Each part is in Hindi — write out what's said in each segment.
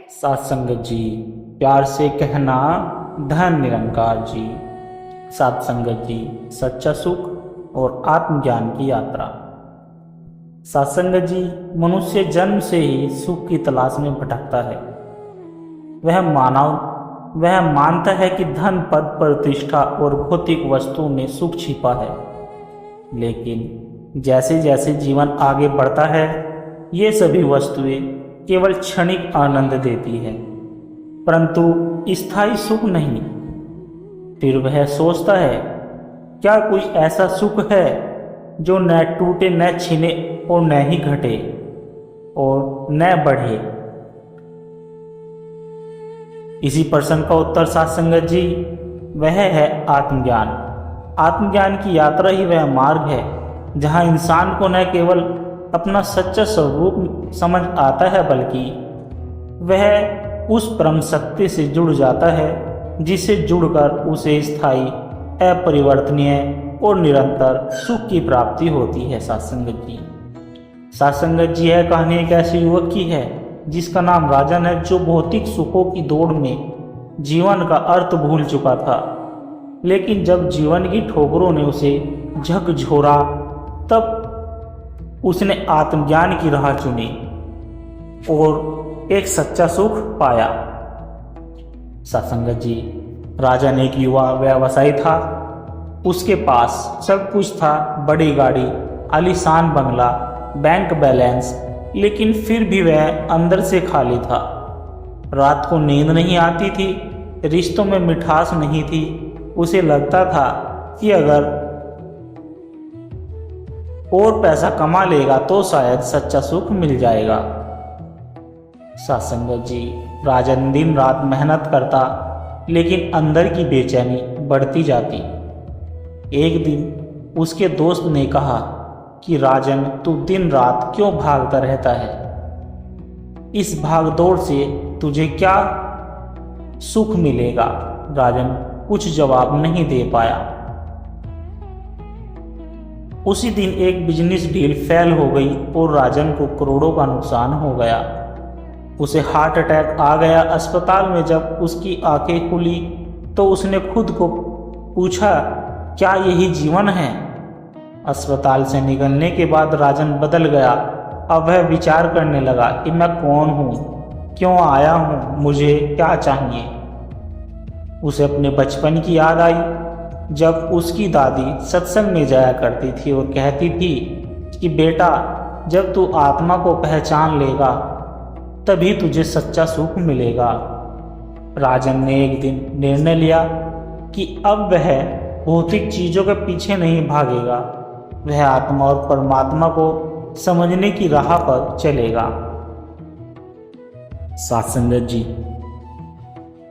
सात संगत जी, प्यार से कहना धन निरंकार जी। सात संगत जी, सच्चा सुख और आत्मज्ञान की यात्रा। सात संगत जी, मनुष्य जन्म से ही सुख की तलाश में भटकता है। वह मानता है कि धन, पद, प्रतिष्ठा और भौतिक वस्तुओं में सुख छिपा है। लेकिन जैसे जैसे जीवन आगे बढ़ता है, ये सभी वस्तुएं केवल क्षणिक आनंद देती है, परंतु स्थायी सुख नहीं। फिर वह सोचता है, क्या कोई ऐसा सुख है जो न टूटे, न छिने और न ही घटे और न बढ़े? इसी प्रश्न का उत्तर सात संगत जी, वह है आत्मज्ञान। आत्मज्ञान की यात्रा ही वह मार्ग है जहाँ इंसान को न केवल अपना सच्चा स्वरूप समझ आता है, बल्कि वह उस परम सत्य से जुड़ जाता है जिससे जुड़कर उसे स्थायी, अपरिवर्तनीय और निरंतर सुख की प्राप्ति होती है। सत्संगत जी, सत्संगत जी, यह कहानी एक ऐसे युवक की है जिसका नाम राजन है, जो भौतिक सुखों की दौड़ में जीवन का अर्थ भूल चुका था। लेकिन जब जीवन की ठोकरों ने उसे झकझोरा, तब उसने आत्मज्ञान की राह चुनी और एक सच्चा सुख पाया। सत्संगत जी, राजन एक युवा व्यवसायी था। उसके पास सब कुछ था, बड़ी गाड़ी, आलीशान बंगला, बैंक बैलेंस, लेकिन फिर भी वह अंदर से खाली था। रात को नींद नहीं आती थी, रिश्तों में मिठास नहीं थी। उसे लगता था कि अगर और पैसा कमा लेगा तो शायद सच्चा सुख मिल जाएगा। सत्संगत जी, राजन दिन रात मेहनत करता, लेकिन अंदर की बेचैनी बढ़ती जाती। एक दिन उसके दोस्त ने कहा कि राजन, तू दिन रात क्यों भागता रहता है? इस भागदौड़ से तुझे क्या सुख मिलेगा? राजन कुछ जवाब नहीं दे पाया। उसी दिन एक बिजनेस डील फेल हो गई और राजन को करोड़ों का नुकसान हो गया। उसे हार्ट अटैक आ गया। अस्पताल में जब उसकी आंखें खुली तो उसने खुद को पूछा, क्या यही जीवन है? अस्पताल से निकलने के बाद राजन बदल गया। अब वह विचार करने लगा कि मैं कौन हूँ, क्यों आया हूँ, मुझे क्या चाहिए। उसे अपने बचपन की याद आई, जब उसकी दादी सत्संग में जाया करती थी और कहती थी कि बेटा, जब तू आत्मा को पहचान लेगा तभी तुझे सच्चा सुख मिलेगा। राजन ने एक दिन निर्णय लिया कि अब वह भौतिक चीज़ों के पीछे नहीं भागेगा, वह आत्मा और परमात्मा को समझने की राह पर चलेगा। सत्संगत जी,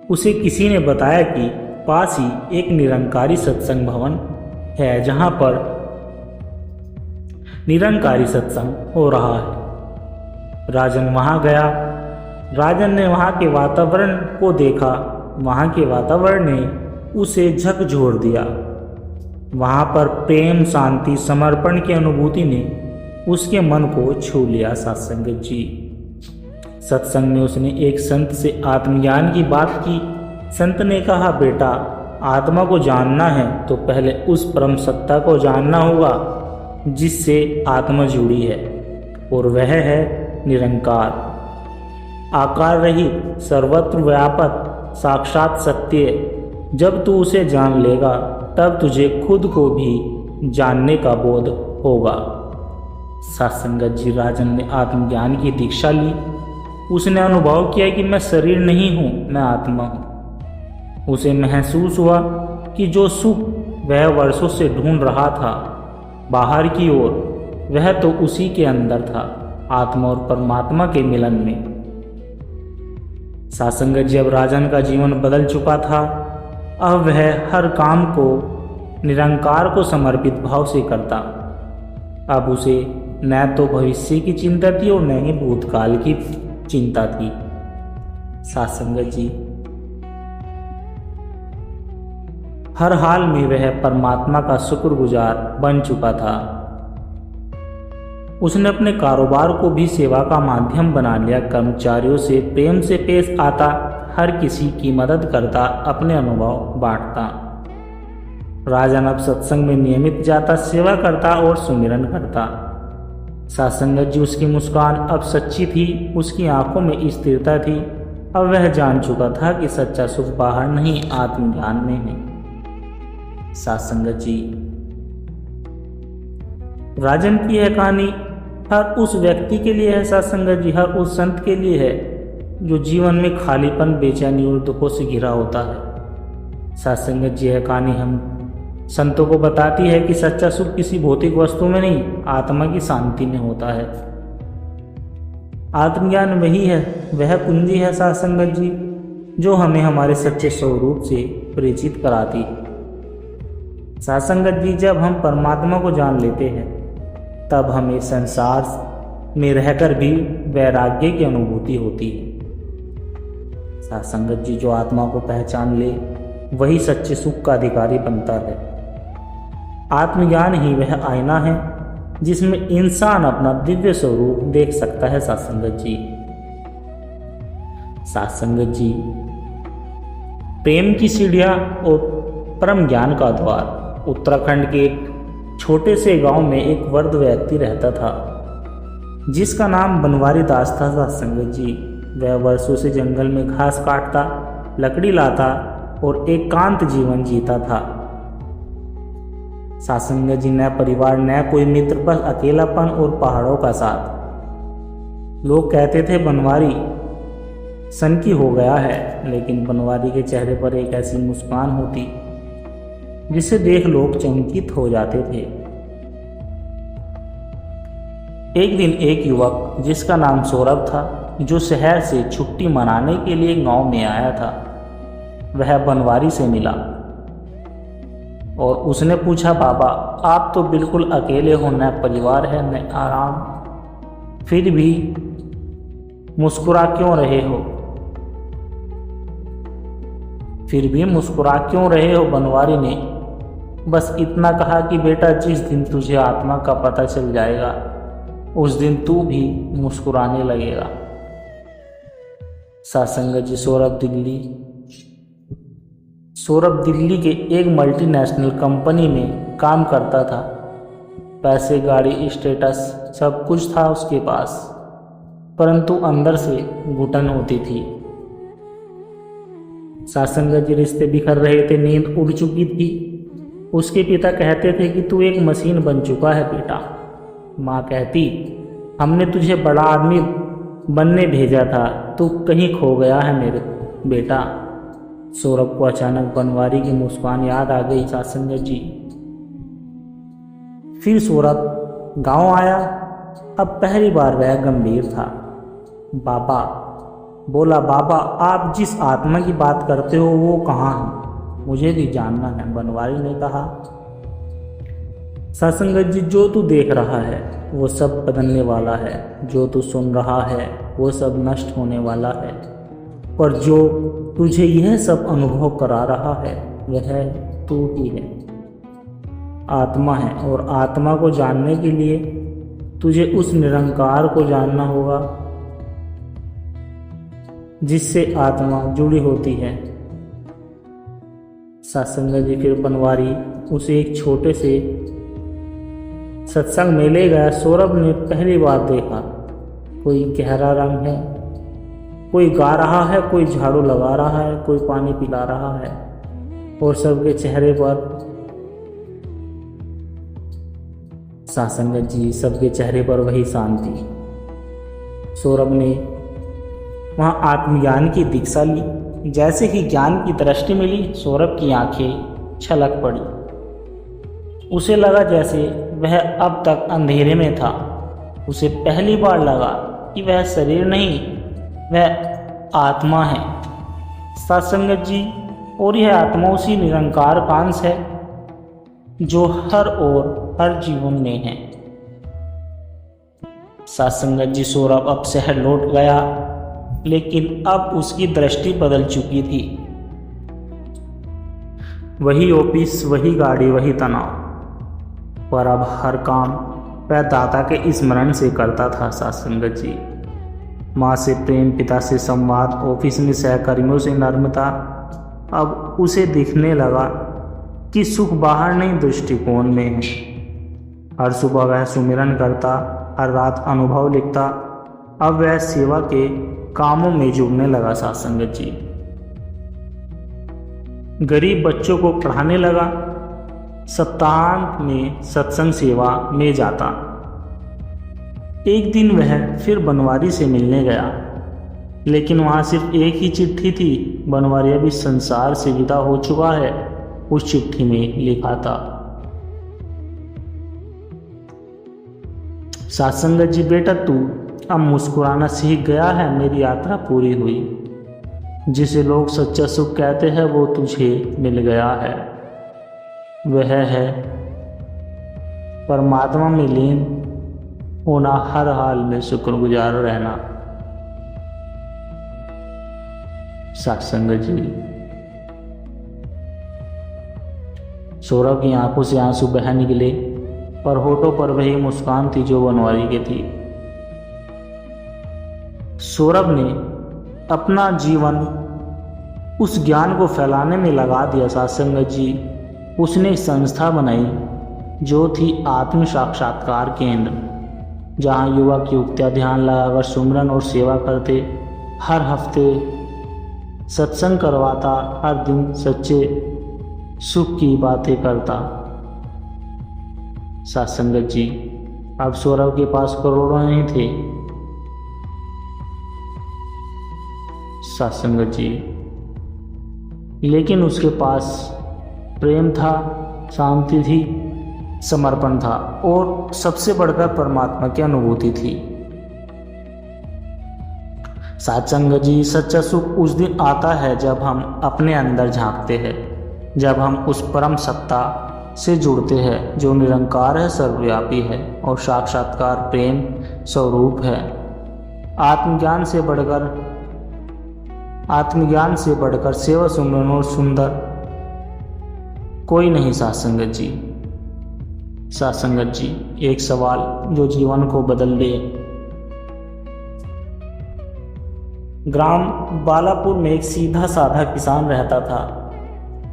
उसे किसी ने बताया कि पास ही एक निरंकारी सत्संग भवन है जहां पर निरंकारी सत्संग हो रहा है। राजन वहां गया। राजन ने वहां के वातावरण को देखा। वहां के वातावरण ने उसे झकझोर दिया। वहां पर प्रेम, शांति, समर्पण की अनुभूति ने उसके मन को छू लिया। सत्संगत जी, सत्संग में उसने एक संत से आत्मज्ञान की बात की। संत ने कहा, बेटा, आत्मा को जानना है तो पहले उस परम सत्ता को जानना होगा जिससे आत्मा जुड़ी है, और वह है निरंकार, आकार रहित, सर्वत्र व्यापक, साक्षात सत्य। जब तू उसे जान लेगा तब तुझे खुद को भी जानने का बोध होगा। सत्संगत जी, राजन ने आत्मज्ञान की दीक्षा ली। उसने अनुभव किया कि मैं शरीर नहीं हूँ, मैं आत्मा हूँ। उसे महसूस हुआ कि जो सुख वह वर्षों से ढूंढ रहा था बाहर की ओर, वह तो उसी के अंदर था, आत्मा और परमात्मा के मिलन में। सत्संगत जी, अब राजन का जीवन बदल चुका था। अब वह हर काम को निरंकार को समर्पित भाव से करता। अब उसे न तो भविष्य की चिंता थी और न ही भूतकाल की चिंता थी। सत्संगत जी, हर हाल में वह परमात्मा का शुक्रगुजार बन चुका था। उसने अपने कारोबार को भी सेवा का माध्यम बना लिया। कर्मचारियों से प्रेम से पेश आता, हर किसी की मदद करता, अपने अनुभव बांटता। राजन अब सत्संग में नियमित जाता, सेवा करता और सुमिरन करता। सासंगत जी उसकी मुस्कान अब सच्ची थी, उसकी आंखों में स्थिरता थी। अब वह जान चुका था कि सच्चा सुख बाहर नहीं, आत्मज्ञान में है। सासंगत जी, राजन की यह कहानी हर उस व्यक्ति के लिए है। सासंगत जी, हर उस संत के लिए है जो जीवन में खालीपन, बेचैनी और दुखों से घिरा होता है। सासंगत जी, यह कहानी हम संतों को बताती है कि सच्चा सुख किसी भौतिक वस्तु में नहीं, आत्मा की शांति में होता है। आत्मज्ञान वही है, वह कुंजी है सासंगत जी, जो हमें हमारे सच्चे स्वरूप से परिचित कराती है। सासंगत जी, जब हम परमात्मा को जान लेते हैं तब हमें संसार में रहकर भी वैराग्य की अनुभूति होती है। सासंगत जी, जो आत्मा को पहचान ले वही सच्चे सुख का अधिकारी बनता है। आत्मज्ञान ही वह आईना है जिसमें इंसान अपना दिव्य स्वरूप देख सकता है। सासंगत जी, सासंगत जी, प्रेम की सीढ़ियां और परम ज्ञान का द्वार। उत्तराखंड के एक छोटे से गांव में एक वृद्ध व्यक्ति रहता था जिसका नाम बनवारी दास था। सासंगत जी, वह वर्षों से जंगल में घास काटता, लकड़ी लाता और एकांत जीवन जीता था। सासंगत जी, न परिवार न कोई मित्र, बस अकेलापन और पहाड़ों का साथ। लोग कहते थे बनवारी सनकी हो गया है, लेकिन बनवारी के चेहरे पर एक ऐसी मुस्कान होती जिसे देख लोग चकित हो जाते थे। एक दिन एक युवक जिसका नाम सौरभ था, जो शहर से छुट्टी मनाने के लिए गांव में आया था, वह बनवारी से मिला और उसने पूछा, बाबा आप तो बिल्कुल अकेले हो, न परिवार है न आराम, फिर भी मुस्कुरा क्यों रहे हो? फिर भी मुस्कुरा क्यों रहे हो? बनवारी ने बस इतना कहा कि बेटा, जिस दिन तुझे आत्मा का पता चल जाएगा उस दिन तू भी मुस्कुराने लगेगा। सासंगत जी, सौरभ दिल्ली के एक मल्टीनेशनल कंपनी में काम करता था। पैसे, गाड़ी, स्टेटस सब कुछ था उसके पास, परंतु अंदर से घुटन होती थी। सासंगत जी, रिश्ते बिखर रहे थे, नींद उड़ चुकी थी। उसके पिता कहते थे कि तू एक मशीन बन चुका है बेटा। माँ कहती, हमने तुझे बड़ा आदमी बनने भेजा था, तू कहीं खो गया है मेरे बेटा। सौरभ को अचानक बनवारी की मुस्कान याद आ गई। सासंगत जी, फिर सौरभ गांव आया। अब पहली बार वह गंभीर था। बाबा बोला, बाबा आप जिस आत्मा की बात करते हो वो कहाँ है? मुझे भी जानना है, बनवारी ने कहा। सासंगत जी, जो तू देख रहा है वो सब बदलने वाला है, जो तू सुन रहा है वो सब नष्ट होने वाला है, पर जो तुझे यह सब अनुभव करा रहा है वह तू ही है, आत्मा है। और आत्मा को जानने के लिए तुझे उस निरंकार को जानना होगा जिससे आत्मा जुड़ी होती है। सासंगत जी, फिर बनवारी उसे एक छोटे से सत्संग में ले गया। सौरभ ने पहली बार देखा, कोई गहरा रंग है, कोई गा रहा है, कोई झाड़ू लगा रहा है, कोई पानी पिला रहा है, और सबके चेहरे पर, सासंगत जी, सबके चेहरे पर वही शांति। सौरभ ने वहाँ आत्मज्ञान की दीक्षा ली। जैसे ही ज्ञान की दृष्टि मिली, सौरभ की आंखें छलक पड़ी। उसे लगा जैसे वह अब तक अंधेरे में था। उसे पहली बार लगा कि वह शरीर नहीं, वह आत्मा है। सत्संगत जी, और यह आत्मा उसी निरंकार का अंश है जो हर जीवन में है। सत्संगत जी, सौरभ अब शहर लौट गया, लेकिन अब उसकी दृष्टि बदल चुकी थी। वही ऑफिस, वही गाड़ी, वही तनाव, पर अब हर काम वह दाता के स्मरण से करता था। सत्संगत जी, माँ से प्रेम, पिता से संवाद, ऑफिस में सहकर्मियों से नम्रता। अब उसे दिखने लगा कि सुख बाहर नहीं, दृष्टिकोण में है। हर सुबह वह सुमिरन करता, हर रात अनुभव लिखता। अब वह सेवा के कामों में जुड़ने लगा। सत्संगत जी, गरीब बच्चों को पढ़ाने लगा, सप्ताहांत में सत्संग सेवा में जाता। एक दिन वह फिर बनवारी से मिलने गया, लेकिन वहां सिर्फ एक ही चिट्ठी थी। बनवारी अभी संसार से विदा हो चुका है, उस चिट्ठी में लिखा था। सत्संगत जी, बेटा तू अब मुस्कुराना सीख गया है, मेरी यात्रा पूरी हुई। जिसे लोग सच्चा सुख कहते हैं वो तुझे मिल गया है। वह है परमात्मा में लीन होना, हर हाल में शुक्रगुजार रहना। सत्संगत जी, सौरभ की आंखों से आंसू बह निकले, पर होठों पर वही मुस्कान थी जो बनवारी की थी। सौरभ ने अपना जीवन उस ज्ञान को फैलाने में लगा दिया। सत्संगत जी, उसने एक संस्था बनाई जो थी आत्म साक्षात्कार केंद्र, जहां युवक युवतियां ध्यान लगाकर सुमरन और सेवा करते। हर हफ्ते सत्संग करवाता, हर दिन सच्चे सुख की बातें करता। सत्संगत जी, अब सौरभ के पास करोड़ों नहीं थे। सत्संगत जी, लेकिन उसके पास प्रेम था, शांति थी, समर्पण था और सबसे बढ़कर परमात्मा की अनुभूति थी। सत्संगत जी, सच्चा सुख उस दिन आता है जब हम अपने अंदर झांकते हैं, जब हम उस परम सत्ता से जुड़ते हैं जो निरंकार है, सर्वव्यापी है और साक्षात्कार प्रेम स्वरूप है। आत्मज्ञान से बढ़कर सेवा, सुमरन और सुंदर कोई नहीं। सत्संगत जी, सत्संगत जी, एक सवाल जो जीवन को बदल दे। ग्राम बालापुर में एक सीधा साधा किसान रहता था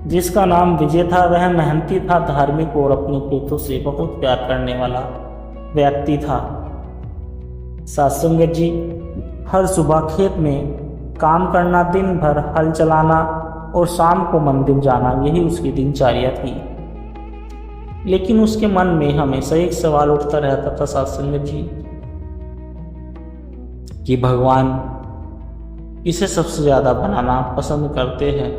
जिसका नाम विजय था। वह मेहनती था, धार्मिक और अपने खेतों से बहुत प्यार करने वाला व्यक्ति था। सत्संगत जी, हर सुबह खेत में काम करना, दिन भर हल चलाना और शाम को मंदिर जाना, यही उसकी दिनचर्या थी। लेकिन उसके मन में हमेशा एक सवाल उठता रहता था। सत्संगत जी, कि भगवान इसे सबसे ज्यादा बनाना पसंद करते हैं।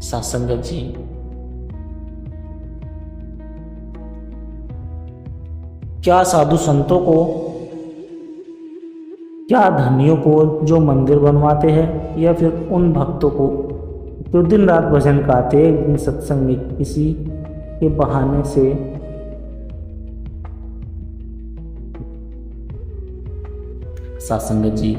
सत्संगत जी, क्या साधु संतों को, क्या धनियों को जो मंदिर बनवाते हैं, या फिर उन भक्तों को जो दिन रात भजन गाते, एक दिन सत्संग में किसी के बहाने से सत्संगत जी,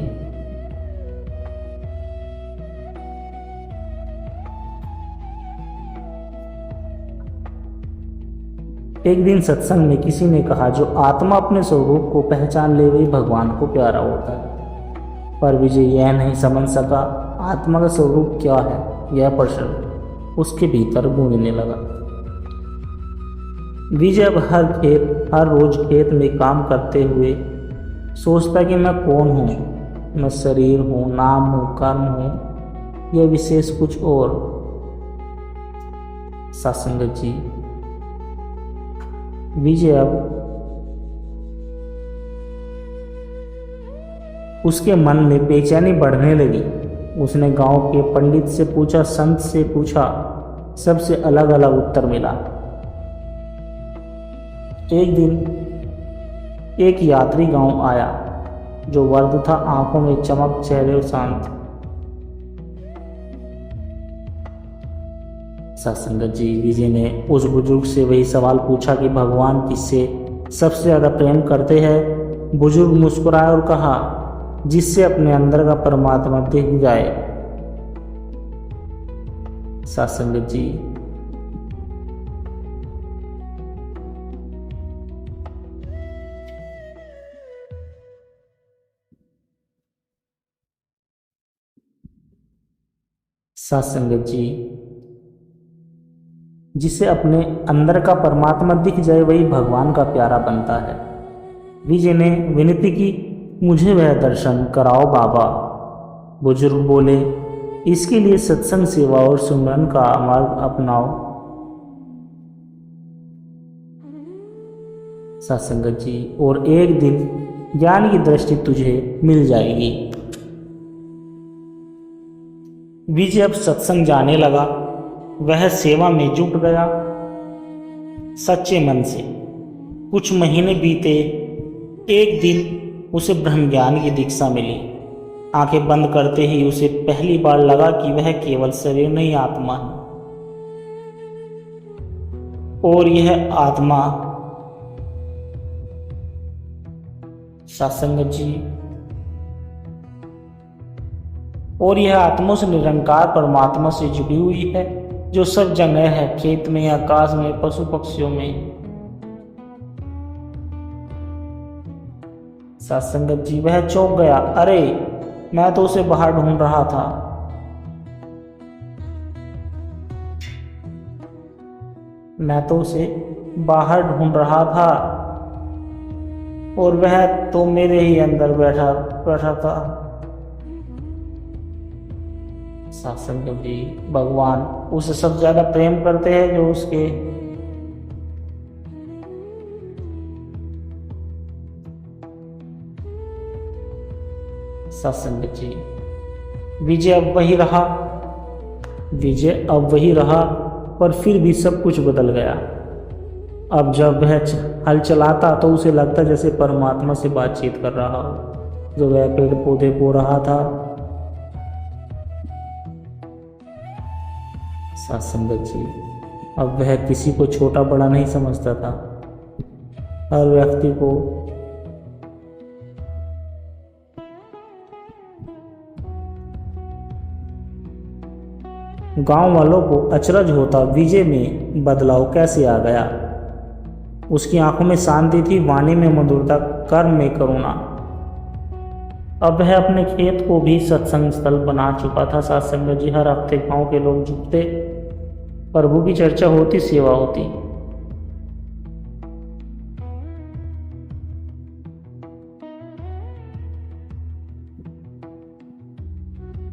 एक दिन सत्संग में किसी ने कहा, जो आत्मा अपने स्वरूप को पहचान ले वही भगवान को प्यारा होता है। पर विजय यह नहीं समझ सका आत्मा का स्वरूप क्या है। यह प्रश्न उसके भीतर गूंजने लगा। विजय अब हर रोज खेत में काम करते हुए सोचता कि मैं कौन हूँ, मैं शरीर हूँ, नाम हूँ, कर्म हूँ, यह विशेष कुछ और। सत्संगत जी, विजय अब उसके मन में बेचैनी बढ़ने लगी। उसने गांव के पंडित से पूछा, संत से पूछा, सबसे अलग अलग उत्तर मिला। एक दिन एक यात्री गांव आया जो वर्द था, आंखों में चमक, चेहरे और शांत। सत्संगत जी, विजय ने उस बुजुर्ग से वही सवाल पूछा कि भगवान किससे सबसे ज्यादा प्रेम करते हैं। बुजुर्ग मुस्कुराया और कहा, जिससे अपने अंदर का परमात्मा दिख जाए। सत्संगत जी, साथ संगत जी, जिसे अपने अंदर का परमात्मा दिख जाए वही भगवान का प्यारा बनता है। विजय ने विनती की, मुझे वह दर्शन कराओ बाबा। बुजुर्ग बोले, इसके लिए सत्संग, सेवा और सुमरन का मार्ग अपनाओ। सत्संगत जी, और एक दिन ज्ञान की दृष्टि तुझे मिल जाएगी। विजय अब सत्संग जाने लगा। वह सेवा में जुट गया सच्चे मन से। कुछ महीने बीते। एक दिन उसे ब्रह्म ज्ञान की दीक्षा मिली। आंखें बंद करते ही उसे पहली बार लगा कि वह केवल शरीर नहीं, आत्मा है। और यह आत्मा, सत्संगत जी, और यह आत्मा से निरंकार परमात्मा से जुड़ी हुई है, जो सब जगह है, खेत में, आकाश में, पशु पक्षियों में। सत्संगत जी, वह चौंक गया। अरे, मैं तो उसे बाहर ढूंढ रहा था। मैं तो उसे बाहर ढूंढ रहा था और वह तो मेरे ही अंदर बैठा था। सत्संगत जी, भगवान उसे सबसे ज्यादा प्रेम करते हैं जो उसके सत्संगत जी, विजय अब वही रहा, पर फिर भी सब कुछ बदल गया। अब जब वह हल चलाता तो उसे लगता जैसे परमात्मा से बातचीत कर रहा हो। जो वह पेड़ पौधे बो रहा था। सत्संगत जी, अब वह किसी को छोटा बड़ा नहीं समझता था। हर व्यक्ति को गांव वालों को अचरज होता, विजय में बदलाव कैसे आ गया। उसकी आंखों में शांति थी, वाणी में मधुरता, कर्म में करुणा। अब वह अपने खेत को भी सत्संग स्थल बना चुका था। सत्संग जी, हर हफ्ते गांव के लोग जुटते, प्रभु की चर्चा होती, सेवा होती।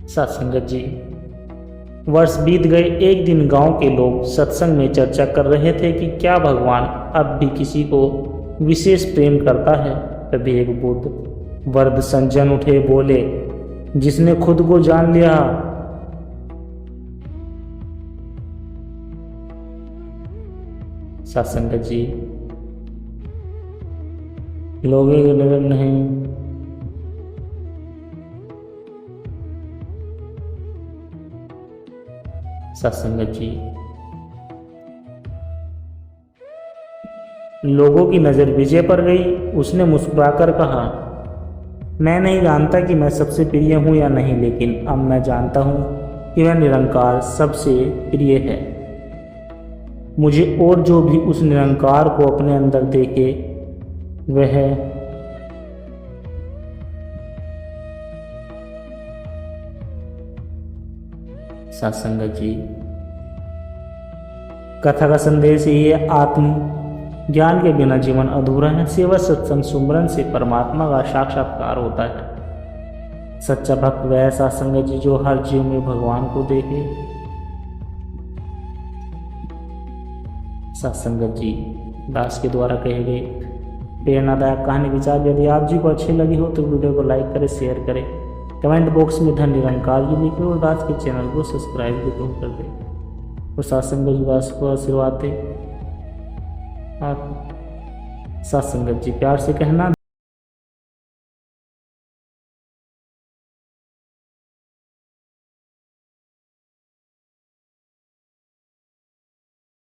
सत्संगत जी, वर्ष बीत गए। एक दिन गांव के लोग सत्संग में चर्चा कर रहे थे कि क्या भगवान अब भी किसी को विशेष प्रेम करता है। तभी एक बुद्ध वर्द संजन उठे, बोले, जिसने खुद को जान लिया, सत्संगत जी, लोगों की नजर नहीं। सत्संगत जी, लोगों की नजर विजय पर गई। उसने मुस्कुराकर कहा, मैं नहीं जानता कि मैं सबसे प्रिय हूं या नहीं, लेकिन अब मैं जानता हूं कि वह निरंकार सबसे प्रिय है मुझे। और जो भी उस निरंकार को अपने अंदर देखे वह सत्संगत जी, कथा का संदेश ये है, आत्म ज्ञान के बिना जीवन अधूरा है। सेवा, सत्संग, सुमरन से परमात्मा का साक्षात्कार होता है। सच्चा भक्त वह सत्संगत जी जो हर जीव में भगवान को देखे। सत्संगत जी, दास के द्वारा कहे गए प्रेरणादायक कहानी विचार यदि आप जी को अच्छी लगी हो तो वीडियो को लाइक करें, शेयर करें, कमेंट बॉक्स में धन निरंकार जी लिखें और दास के चैनल को सब्सक्राइब भी कर दें और सत्संगत जी दास को आशीर्वाद दें। सत्संगत जी, प्यार से कहना।